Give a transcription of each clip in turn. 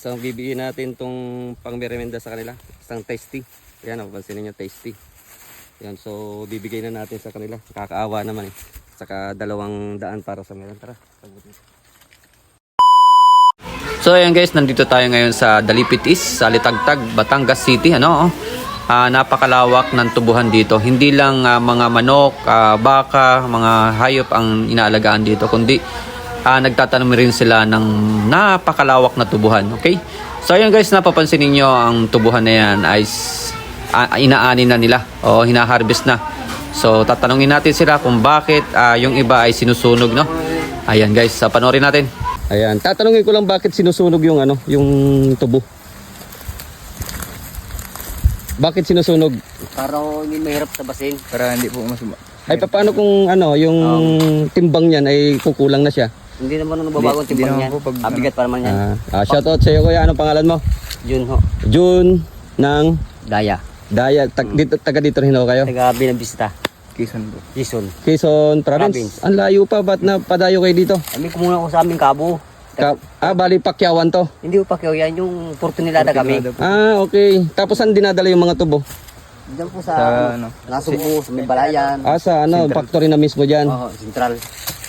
So bibigyan natin tong pang merienda sa kanila, isang tasty. Ayan, napapansin niyo, tasty. Ayan, so bibigay na natin sa kanila. Kakaawa naman eh. Saka 200 para sa merienda. Tara. So ayan guys, nandito tayo ngayon sa Dalipit East, sa Litagtag, Batangas City. Napakalawak ng tubuhan dito. Hindi lang mga manok, baka, mga hayop ang inaalagaan dito, kundi nagtatanim rin sila ng napakalawak na tubuhan. Okay? So ayan guys, napapansin niyo ang tubuhan na yan ay inaani na nila o hinaharvest na. So tatanungin natin sila kung bakit yung iba ay sinusunog, no? Ayan guys, panoorin natin. Ayan, tatanungin ko lang bakit sinusunog yung yung tubo. Bakit sinusunog? Para hindi mahirap sa basin. Para hindi po masuma. Ay paano kung yung timbang niyan ay kukulang na siya? Hindi naman nababago ang timbang niyan. Mabigat pa naman yan. Shout out sa iyo kuya, anong pangalan mo? Jun ho. Jun ng Daya. Daya, taga dito rin ho kayo? Taga Binabista. Quezon po. Quezon province. Ang layo pa, ba't napadayo kayo dito? Kami kumuna ko sa aming kabo. Bali Pakyawan to. Hindi po Pacquiao yan, yung Portunilada kami. Okay. Tapos saan dinadala yung mga tubo? Diyan po sa Nasugbo, sa may Balayan. Sa factory na mismo dyan? Oo, Central.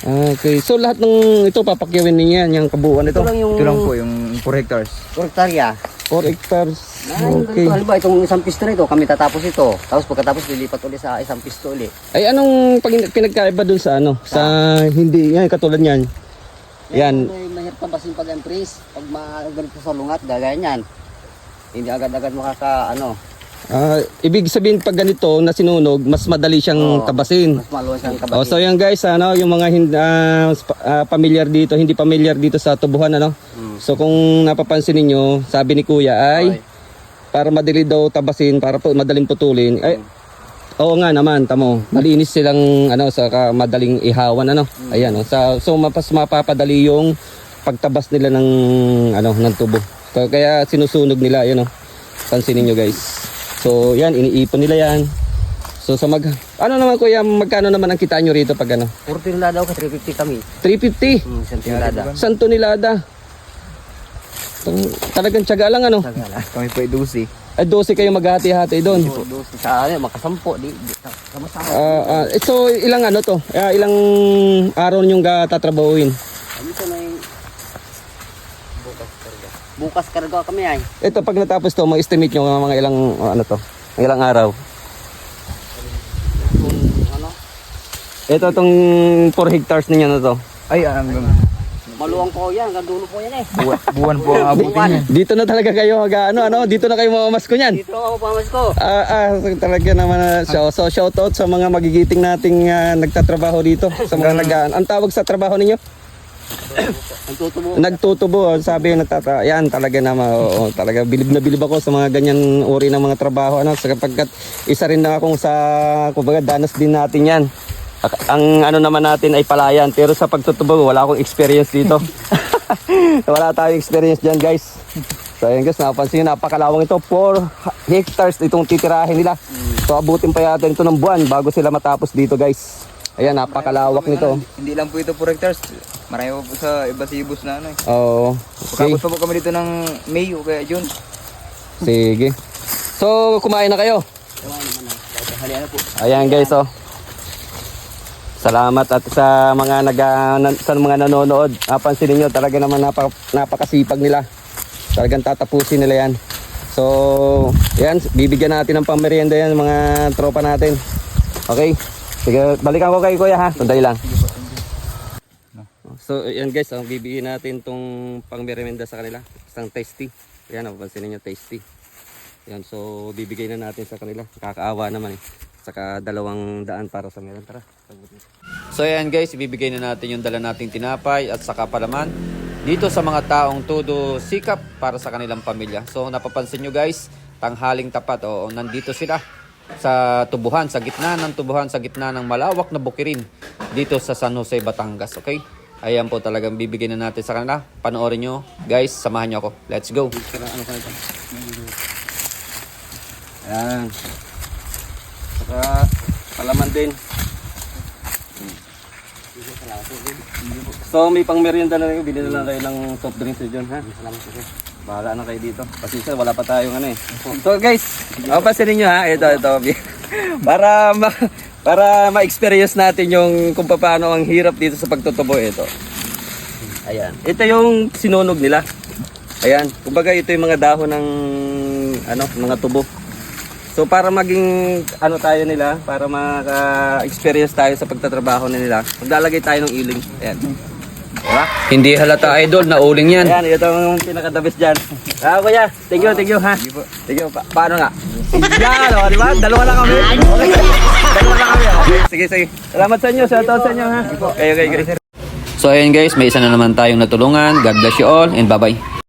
Okay. So lahat ng ito papakyawin ninyo yan, yung kabuuan ito? Ito lang po yung 4 hectares. 4 hektarya. 4 hectares. Okay. Halimbawa, itong isang pisto na ito, kami tatapos ito. Tapos pagkatapos lilipat ulit sa isang pisto ulit. Ay anong pinagkaiba dun sa sa hindi yan katulad niyan? Yan. Mahirap pa basin pag emprise. Pag ganito sa lungat, gagaya niyan. Hindi agad-agad makaka Ibig sabihin pag ganito na sinunog, mas madali siyang tabasin. Mas maluwag siyang tabasin. So yan guys, yung mga familiar dito, hindi familiar dito sa tubuhan So kung napapansin niyo, sabi ni Kuya ay para madali daw tabasin, para madaling putulin. Ay, oo nga naman, tamo. Malinis silang sa madaling ihawan Ayan so mas mapapadali yung pagtabas nila ng ng tubo. So, kaya sinusunog nila Pansinin niyo guys. So yan, iniipon nila yan. So sa naman kuya, magkano naman ang kita nyo rito pag 4 tonelada o 350 kami. 350? Isang tonelada. Isang tonelada. Talagang tiyaga lang Kami po ay 12. Ay 12 kayo maghati-hati doon. Sa makasampo di sama-sama. So ilang to? Ilang araw nyong tatrabahuin? Dito na yung bukas karga kami ay. Ito pag natapos to, mag-estimate nyo mga ilang ilang araw. Ito tong 4 hectares ninyo na to. Ay, Maluwang po yan, hanggang dulo po yan eh. buwan po ang abutin niya. Dito na talaga kayo dito na kayo mamamas ko niyan. Dito ako pamas ko. Talaga naman so shout out sa mga magigiting nating nagtatrabaho dito, sa mga ang tawag sa trabaho ninyo? Nagtutubo. Sabi yan talaga naman. Talaga bilib na bilib ako sa mga ganyan uri ng mga trabaho sapagkat isa rin na akong kumbaga danas din natin yan. Ang naman natin ay palayan, pero sa pagtutubo wala akong experience dito. Wala tayong experience diyan guys. So ayan guys, napansin niyo napakalawang ito, 4 hectares itong titirahin nila. So abutin pa yata ito ng buwan bago sila matapos dito guys. Ayan, napakalawak nito. Hindi lang po ito 4 hectares. Marami po sa Ibasibus na Oo. Pagkabot pa po kami dito ng May o kaya June. Sige. So, kumain na kayo? Ayan guys, salamat at sa mga nanonood. Pansinin niyo talaga naman napakasipag nila. Talagang tatapusin nila yan. So, yan, bibigyan natin ng pamerienda yan mga tropa natin. Okay? Sige, balikan ko kay Kuya ha. Sandali lang. So, yan guys, bibigyan natin tong pangmerienda sa kanila. Isang tasty. Yan, napapansin niyo, tasty. Yan, so bibigay na natin sa kanila. Kakaawa naman eh. Saka 200 para sa meron. Tara. So yan guys, ibibigay na natin yung dala nating tinapay at saka palaman dito sa mga taong todo sikap para sa kanilang pamilya. So napapansin nyo guys, tanghaling tapat. Nandito sila sa tubuhan, sa gitna ng tubuhan, sa gitna ng malawak na bukirin dito sa San Jose, Batangas. Okay? Ayan po talagang bibigyan na natin sa kanila. Panoorin nyo guys, samahan nyo ako. Let's go. Ayan. Saka palaman din. So may pang merienda na rin, binili na kayo ng soft drinks dyan ha. Salamat po. Bahala na kayo dito. Pasensya, wala pa tayong ano eh. So guys, pansinin nyo ha. Ito. Para ma-experience natin yung kung paano ang hirap dito sa pagtutubo. Ito. Ayan. Ito yung sinunog nila. Ayan. Kumbaga ito yung mga dahon ng mga tubo. So para maging tayo nila, para maka-experience tayo sa pagtatrabaho nila, maglalagay tayo ng iling. Ayan. Diba? Hindi halata idol na uling yan. Ayan, ito yung pinaka-the best dyan. Kuya, thank you ha. Thank you. Paano nga? Yan, di ba? Dalawa lang kami. Okay. Dalawa lang kami. Okay, sige. Salamat sa inyo. Shoutout sa inyo ha. Okay. So ayun guys, may isa na naman tayong natulungan. God bless you all and bye-bye.